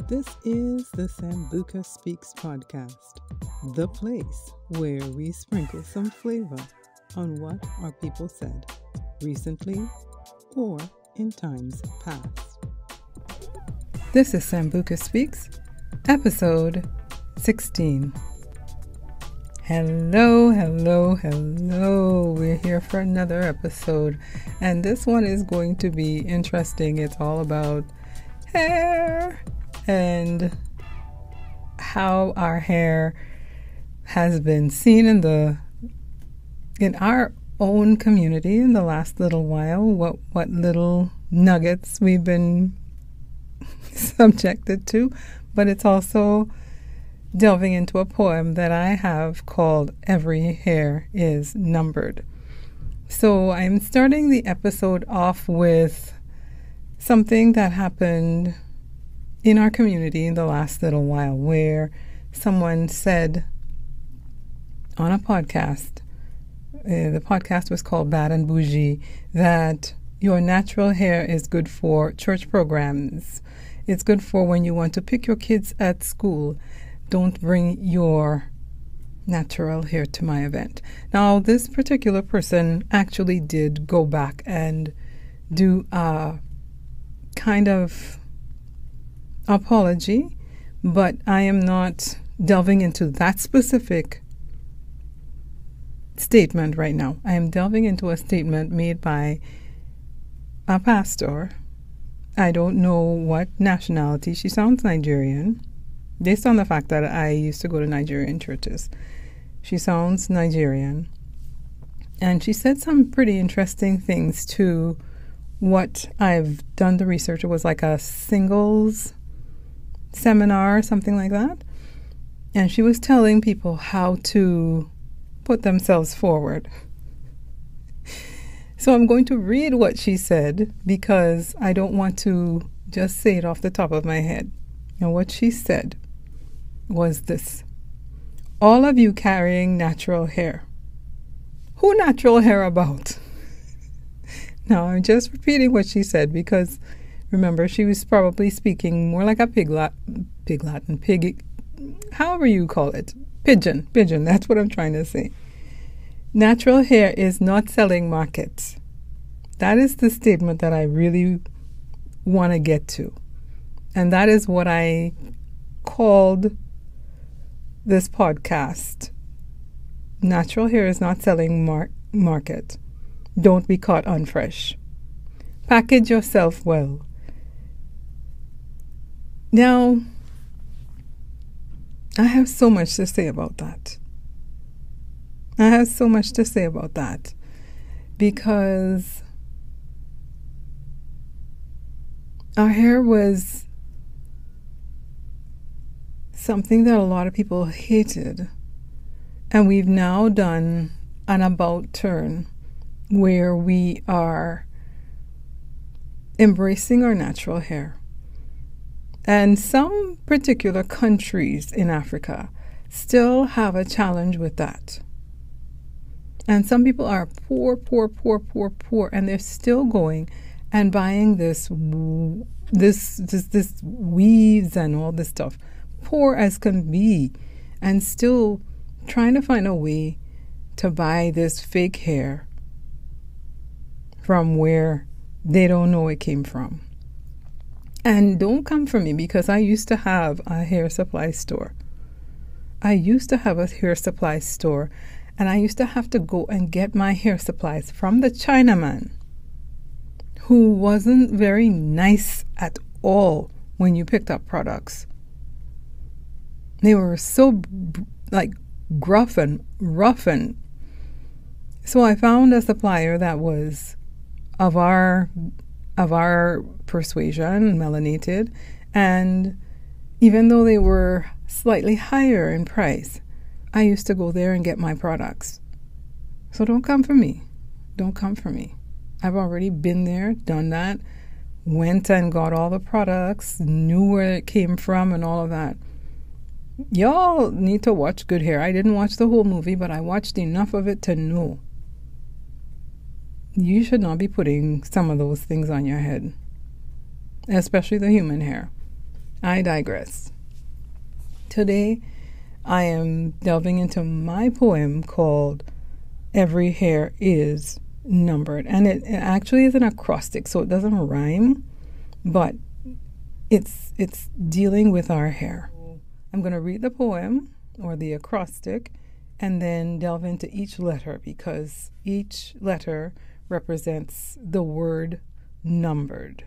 This is the Sambuka Speaks podcast, the place where we sprinkle some flavor on what our people said recently or in times past. This is Sambuka Speaks, episode 16. Hello. We're here for another episode, and this one is going to be interesting. It's all about hair and how our hair has been seen in our own community in the last little while, what little nuggets we've been subjected to, but it's also delving into a poem that I have called Every Hair is Numbered. So I'm starting the episode off with something that happened in our community in the last little while, where someone said on a podcast, the podcast was called Bad and Bougie, that your natural hair is good for church programs. It's good for when you want to pick your kids at school. Don't bring your natural hair to my event. Now, this particular person actually did go back and do a kind of apology, but I am not delving into that specific statement right now. I am delving into a statement made by a pastor. I don't know what nationality. She sounds Nigerian, based on the fact that I used to go to Nigerian churches. She sounds Nigerian. And she said some pretty interesting things to what I've done the research. It was like a singles seminar, something like that. And she was telling people how to put themselves forward. So I'm going to read what she said because I don't want to just say it off the top of my head. And what she said was this: all of you carrying natural hair. Who natural hair about? Now, I'm just repeating what she said because, remember, she was probably speaking more like a however you call it. Pigeon, that's what I'm trying to say. Natural hair is not selling markets. That is the statement that I really want to get to. And that is what I called this podcast. Natural hair is not selling market. Don't be caught unfresh. Package yourself well. Now, I have so much to say about that. Because our hair was something that a lot of people hated. And we've now done an about turn where we are embracing our natural hair. And some particular countries in Africa still have a challenge with that. And some people are poor, and they're still going and buying this weaves and all this stuff, poor as can be, and still trying to find a way to buy this fake hair from where they don't know it came from. And don't come for me, because I used to have a hair supply store. And I used to have to go and get my hair supplies from the Chinaman, who wasn't very nice at all when you picked up products. They were so gruff and rough. And so I found a supplier that was of our persuasion, melanated, and even though they were slightly higher in price, I used to go there and get my products. So don't come for me. I've already been there, done that, went and got all the products, knew where it came from and all of that. Y'all need to watch Good Hair. I didn't watch the whole movie, but I watched enough of it to know you should not be putting some of those things on your head, especially the human hair. I digress. Today, I am delving into my poem called Every Hair is Numbered. And it actually is an acrostic, so it doesn't rhyme, but it's dealing with our hair. I'm going to read the poem or the acrostic and then delve into each letter, because each letter represents the word numbered.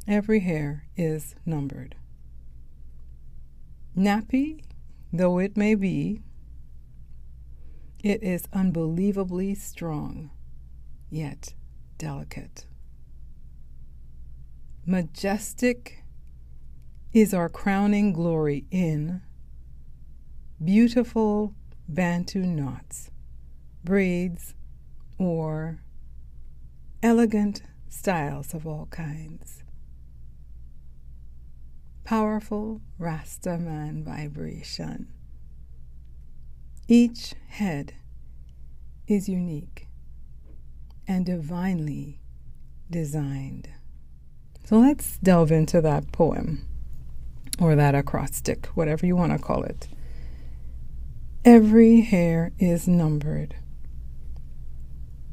Every hair is numbered. Nappy though it may be, it is unbelievably strong, yet delicate. Majestic is our crowning glory in beautiful Bantu knots, braids, or elegant styles of all kinds. Powerful Rasta man vibration. Each head is unique and divinely designed. So let's delve into that poem, or that acrostic, whatever you want to call it. Every hair is numbered.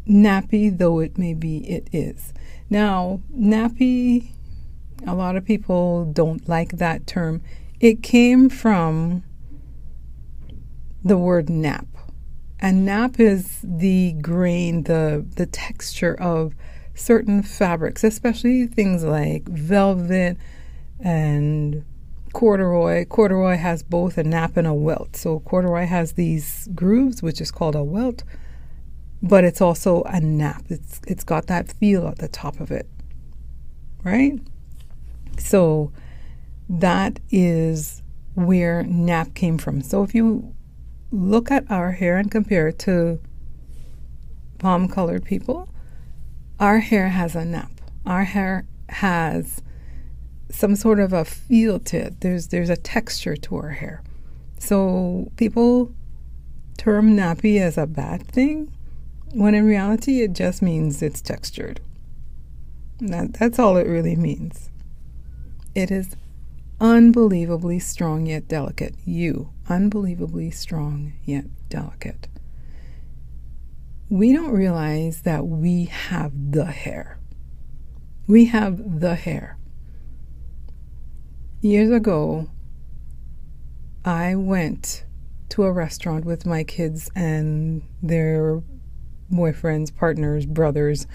Nappy though it may be, it is. Now, nappy, a lot of people don't like that term. It came from the word nap. And nap is the grain, the texture of certain fabrics, especially things like velvet and corduroy. Corduroy has both a nap and a welt. So corduroy has these grooves, which is called a welt, but it's also a nap. It's got that feel at the top of it, right? So that is where nap came from. So if you look at our hair and compare it to palm-colored people, our hair has a nap. Our hair has some sort of a feel to it. There's a texture to our hair. So people term nappy as a bad thing, when in reality it just means it's textured. That's all it really means. It is unbelievably strong yet delicate. You, unbelievably strong yet delicate. We don't realize that we have the hair. We have the hair. Years ago, I went to a restaurant with my kids and their boyfriends, partners, brothers.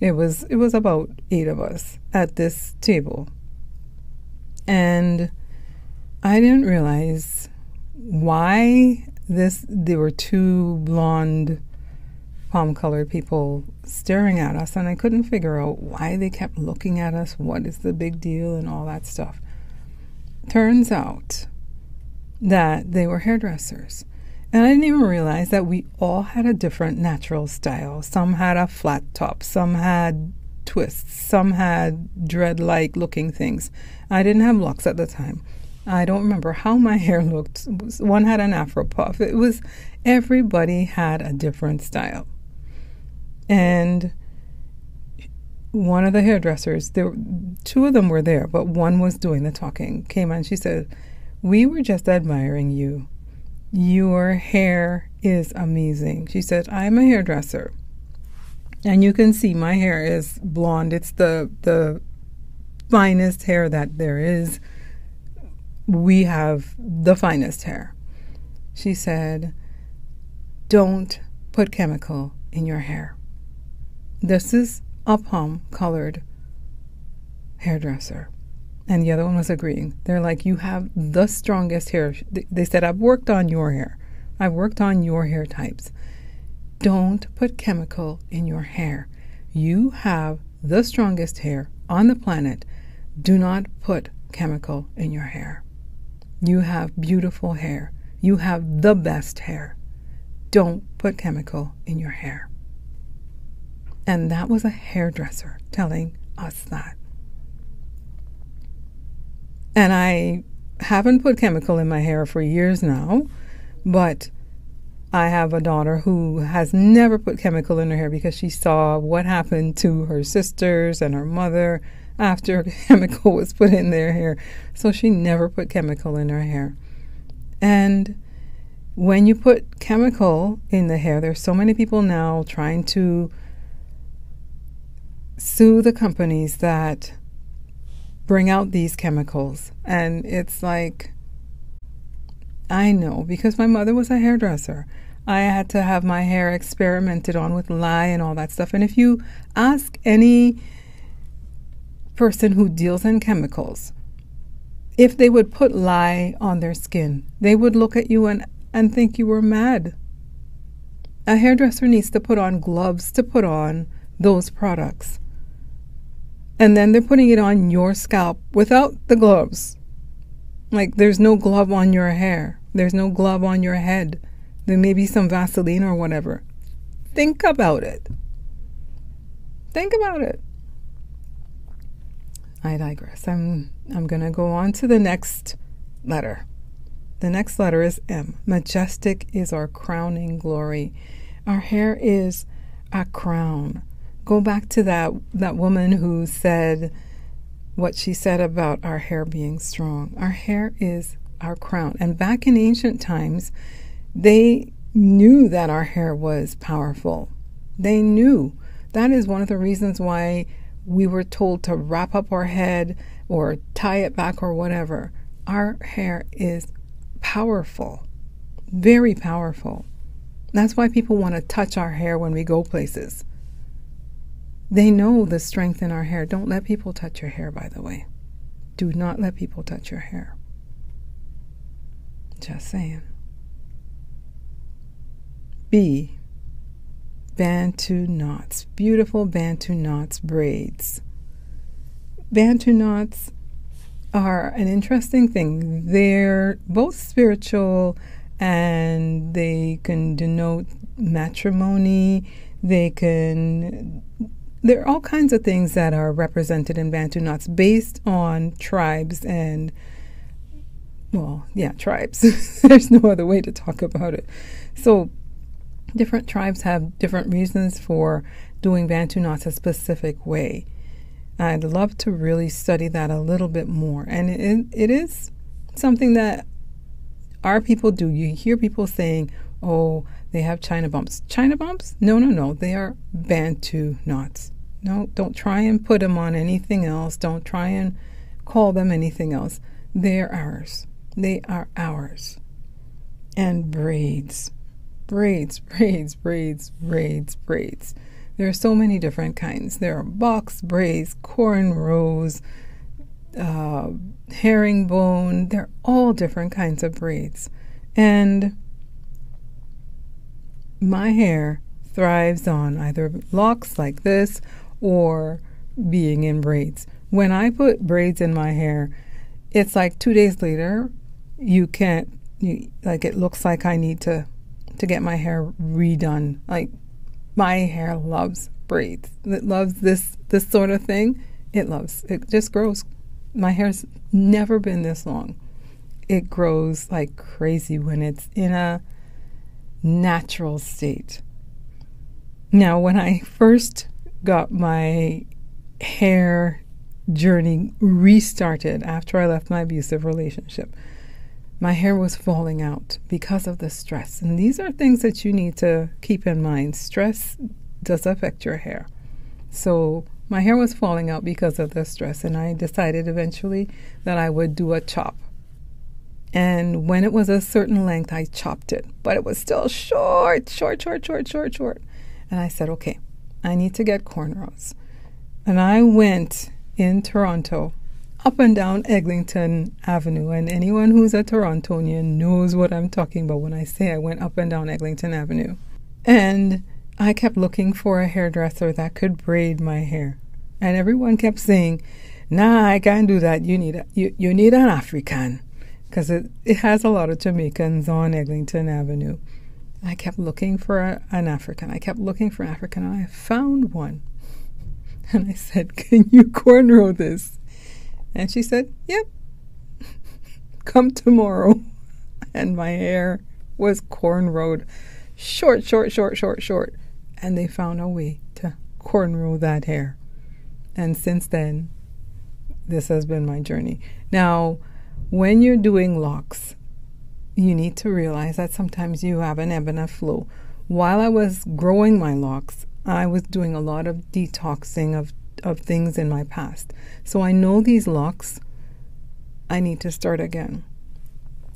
It was about 8 of us at this table. And I didn't realize why there were 2 blonde palm-colored people staring at us, and I couldn't figure out why they kept looking at us, what is the big deal, and all that stuff. Turns out that they were hairdressers. And I didn't even realize that we all had a different natural style. Some had a flat top, some had twists, some had dread-like looking things. I didn't have locks at the time. I don't remember how my hair looked. One had an afro puff. Everybody had a different style. And one of the hairdressers, 2 of them were there, but one was doing the talking, came on. She said, "We were just admiring you. Your hair is amazing." She said, "I'm a hairdresser, and you can see my hair is blonde. It's the finest hair that there is. We have the finest hair." She said, "Don't put chemical in your hair." This is a palm-colored hairdresser. And the other one was agreeing. They're like, "You have the strongest hair." They said, "I've worked on your hair. I've worked on your hair types. Don't put chemical in your hair. You have the strongest hair on the planet. Do not put chemical in your hair. You have beautiful hair. You have the best hair. Don't put chemical in your hair." And that was a hairdresser telling us that. And I haven't put chemical in my hair for years now, but I have a daughter who has never put chemical in her hair because she saw what happened to her sisters and her mother after chemical was put in their hair. So she never put chemical in her hair. And when you put chemical in the hair, there's so many people now trying to sue the companies that bring out these chemicals. And it's like, I know, because my mother was a hairdresser. I had to have my hair experimented on with lye and all that stuff. And if you ask any person who deals in chemicals, if they would put lye on their skin, they would look at you and think you were mad. A hairdresser needs to put on gloves to put on those products. And then they're putting it on your scalp without the gloves. Like, there's no glove on your hair. There's no glove on your head. There may be some Vaseline or whatever. Think about it. Think about it. I digress. I'm going to go on to the next letter. The next letter is M. Majestic is our crowning glory. Our hair is a crown. Go back to that woman who said what she said about our hair being strong. Our hair is our crown. And back in ancient times, they knew that our hair was powerful. They knew. That is one of the reasons why we were told to wrap up our head or tie it back or whatever. Our hair is powerful, very powerful. That's why people want to touch our hair when we go places. They know the strength in our hair. Don't let people touch your hair, by the way. Do not let people touch your hair. Just saying. B. Bantu knots. Beautiful Bantu knots braids. Bantu knots are an interesting thing. They're both spiritual and they can denote matrimony. There are all kinds of things that are represented in Bantu knots based on tribes and, tribes. There's no other way to talk about it. So different tribes have different reasons for doing Bantu knots a specific way. I'd love to really study that a little bit more. And it is something that our people do. You hear people saying, oh, they have China bumps. China bumps? No. They are Bantu knots. No, don't try and put them on anything else. Don't try and call them anything else. They're ours. They are ours. And braids. Braids. There are so many different kinds. There are box braids, cornrows, herringbone. They're all different kinds of braids. And my hair thrives on either locks like this or being in braids. When I put braids in my hair, it's like 2 days later, it looks like I need to get my hair redone. Like, my hair loves braids. It loves this sort of thing. It just grows. My hair's never been this long. It grows like crazy when it's in a natural state. Now, when I first got my hair journey restarted after I left my abusive relationship, my hair was falling out because of the stress. And these are things that you need to keep in mind. Stress does affect your hair. So my hair was falling out because of the stress, and I decided eventually that I would do a chop. And when it was a certain length, I chopped it. But it was still short. And I said, okay, I need to get cornrows. And I went in Toronto, up and down Eglinton Avenue. And anyone who's a Torontonian knows what I'm talking about when I say I went up and down Eglinton Avenue. And I kept looking for a hairdresser that could braid my hair. And everyone kept saying, nah, I can't do that. You need an African. Because it has a lot of Jamaicans on Eglinton Avenue. I kept looking for an African. And I found one. And I said, can you cornrow this? And she said, yep. Come tomorrow. And my hair was cornrowed short, short, short, short, short. And they found a way to cornrow that hair. And since then, this has been my journey. Now, when you're doing locks, you need to realize that sometimes you have an ebb and a flow. While I was growing my locks, I was doing a lot of detoxing of things in my past. So I know these locks, I need to start again.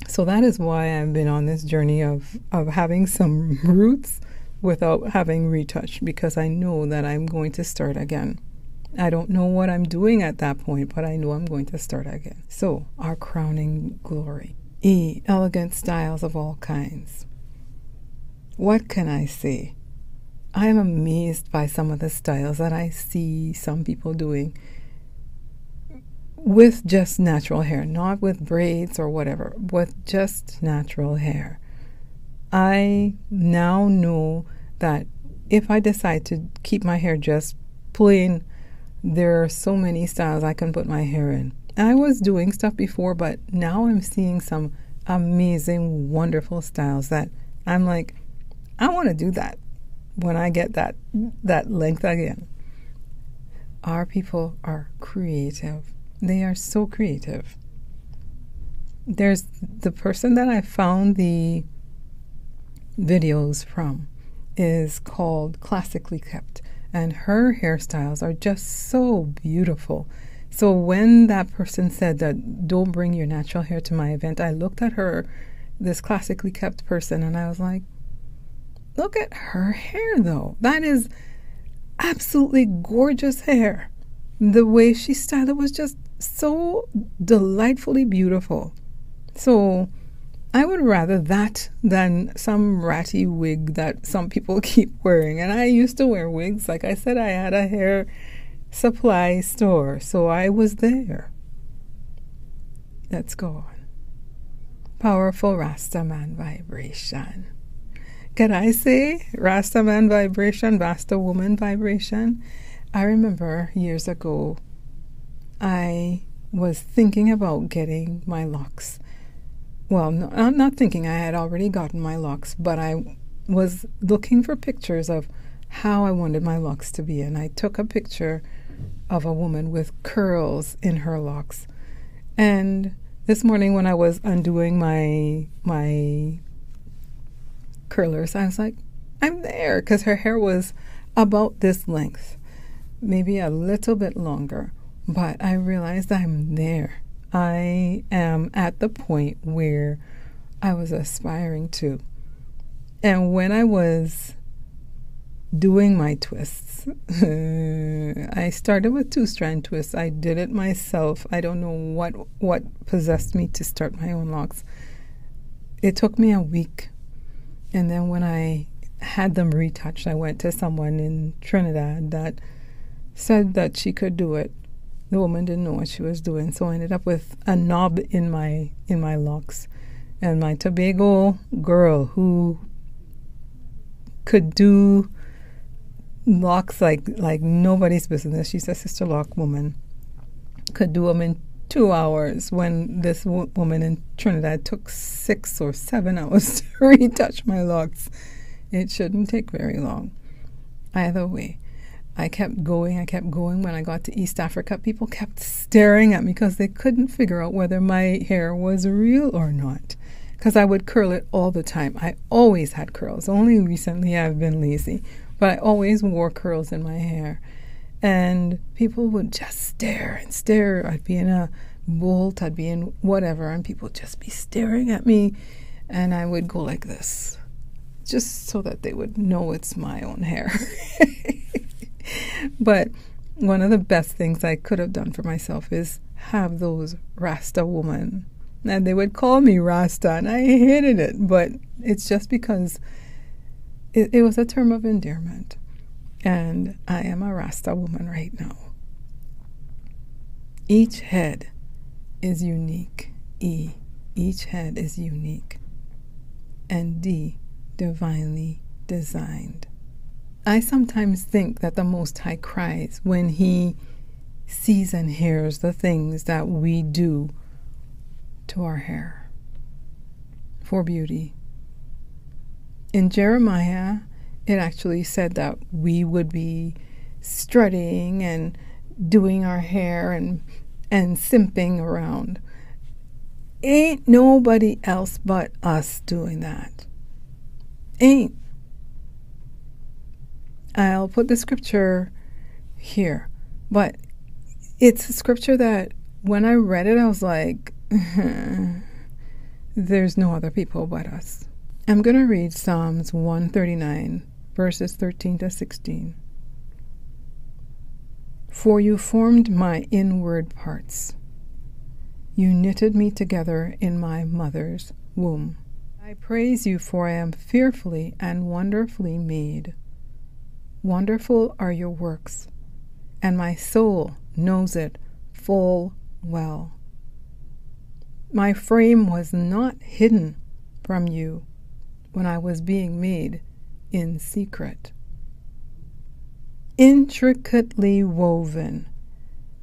So that is why I've been on this journey of having some roots without having retouched, because I know that I'm going to start again. I don't know what I'm doing at that point, but I know I'm going to start again. So, our crowning glory. Elegant styles of all kinds. What can I say? I am amazed by some of the styles that I see some people doing with just natural hair, not with braids or whatever, with just natural hair. I now know that if I decide to keep my hair just plain, there are so many styles I can put my hair in. I was doing stuff before, but now I'm seeing some amazing, wonderful styles that I'm like, I want to do that when I get that length again. Our people are creative. They are so creative. There's the person that I found the videos from is called Classically Kept, and her hairstyles are just so beautiful. So when that person said that don't bring your natural hair to my event, I looked at her, this Classically Kept person, and I was like, look at her hair though. That is absolutely gorgeous hair. The way she styled it was just so delightfully beautiful. So I would rather that than some ratty wig that some people keep wearing. And I used to wear wigs. Like I said, I had a hair supply store, so I was there. Let's go on. Powerful Rasta man vibration. Can I say Rasta man vibration, Rasta woman vibration? I remember years ago, I was thinking about getting my locks. Well, no, I'm not thinking, I had already gotten my locks, but I was looking for pictures of how I wanted my locks to be. And I took a picture of a woman with curls in her locks. And this morning when I was undoing my curlers, I was like, I'm there, because her hair was about this length, maybe a little bit longer, but I realized I'm there. I am at the point where I was aspiring to. And when I was doing my twists, I started with 2-strand twists. I did it myself. I don't know what possessed me to start my own locks. It took me a week. And then when I had them retouched, I went to someone in Trinidad that said that she could do it. The woman didn't know what she was doing, so I ended up with a knob in my locks. And my Tobago girl, who could do locks like nobody's business, she's a sister lock woman, could do them in 2 hours, when this woman in Trinidad took 6 or 7 hours to retouch my locks. It shouldn't take very long. Either way, I kept going. When I got to East Africa, people kept staring at me because they couldn't figure out whether my hair was real or not, because I would curl it all the time. I always had curls. Only recently I've been lazy, but I always wore curls in my hair. And people would just stare and stare. I'd be in a bolt, I'd be in whatever, and people would just be staring at me. And I would go like this, just so that they would know it's my own hair. But one of the best things I could have done for myself is have those Rasta women. And they would call me Rasta, and I hated it. But it's just because it was a term of endearment. And I am a Rasta woman right now. Each head is unique. Each head is unique. And D, divinely designed. I sometimes think that the Most High cries when He sees and hears the things that we do to our hair for beauty. In Jeremiah, it actually said that we would be strutting and doing our hair and simping around. Ain't nobody else but us doing that. Ain't. I'll put the scripture here, but it's a scripture that when I read it, I was like, there's no other people but us. I'm going to read Psalms 139, verses 13 to 16. For you formed my inward parts. You knitted me together in my mother's womb. I praise you, for I am fearfully and wonderfully made. Wonderful are your works, and my soul knows it full well. My frame was not hidden from you when I was being made in secret, intricately woven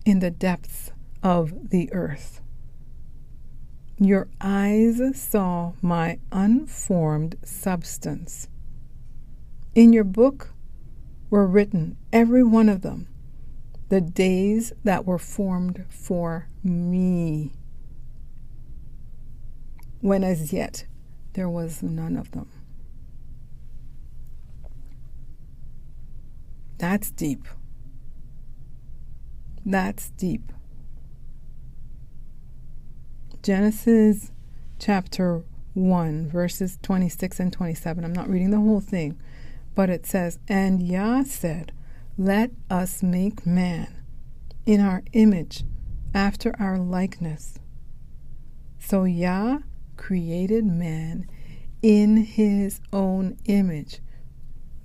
in the depths of the earth. Your eyes saw my unformed substance. In your book were written, every one of them, the days that were formed for me, when as yet there was none of them. That's deep. That's deep. Genesis chapter 1, verses 26 and 27. I'm not reading the whole thing, but it says, And Yah said, Let us make man in our image, after our likeness. So Yah created man in his own image,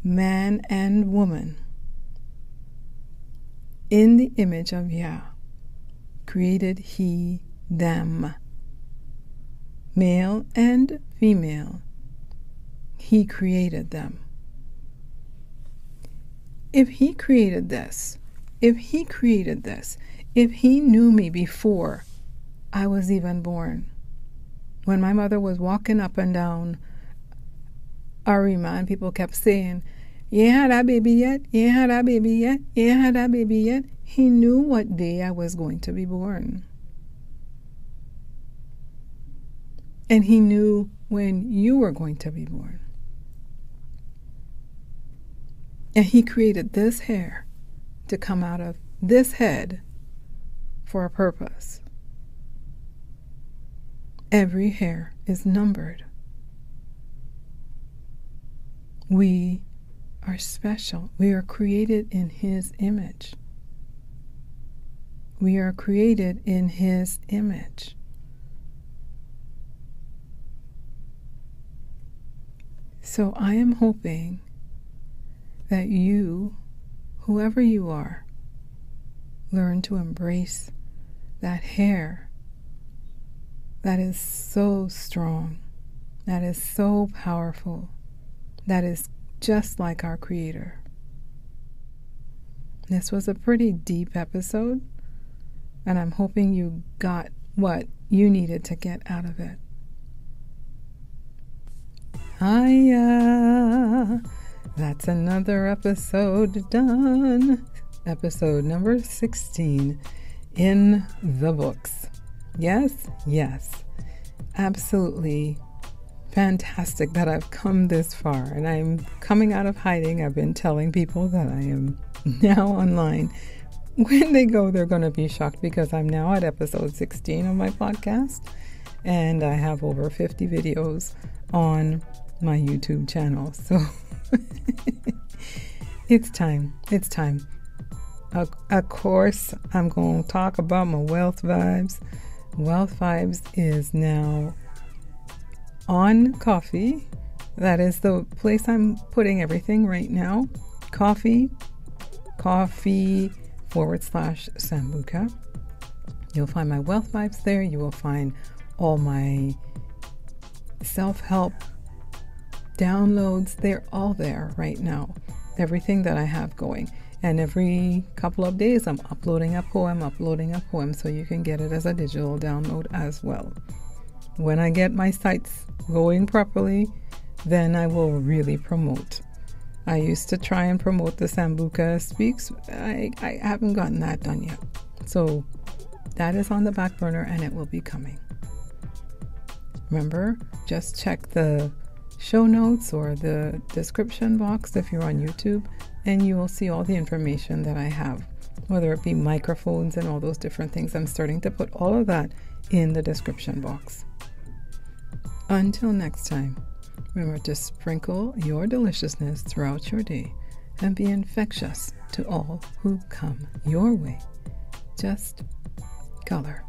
man and woman. In the image of Yah created he them. Male and female, he created them. If he created this, if he knew me before I was even born, when my mother was walking up and down Arima and people kept saying, You ain't had that baby yet, you ain't had that baby yet, you ain't had that baby yet, he knew what day I was going to be born. And he knew when you were going to be born. And he created this hair to come out of this head for a purpose. Every hair is numbered. We are special. We are created in his image. We are created in his image. So I am hoping that you, whoever you are, learn to embrace that hair that is so strong, that is so powerful, that is just like our Creator. This was a pretty deep episode, and I'm hoping you got what you needed to get out of it. Hiya! That's another episode done. Episode number 16 in the books. Yes, absolutely fantastic that I've come this far, and I'm coming out of hiding. I've been telling people that I am now online. When they go, they're going to be shocked because I'm now at episode 16 of my podcast, and I have over 50 videos on my YouTube channel. So it's time. Of course, I'm going to talk about my Wealth Vibes. Wealth Vibes is now on Coffee. That is the place I'm putting everything right now. Coffee /Sambuka. You'll find my Wealth Vibes there. You will find all my self-help downloads. They're all there right now. Everything that I have going. And every couple of days I'm uploading a poem so you can get it as a digital download as well. When I get my sites going properly, then I will really promote. I used to try and promote the Sambuka Speaks. I haven't gotten that done yet. So that is on the back burner and it will be coming. Remember, just check the show notes or the description box if you're on YouTube, and you will see all the information that I have, whether it be microphones and all those different things. I'm starting to put all of that in the description box. Until next time, remember to sprinkle your deliciousness throughout your day and be infectious to all who come your way. Just color.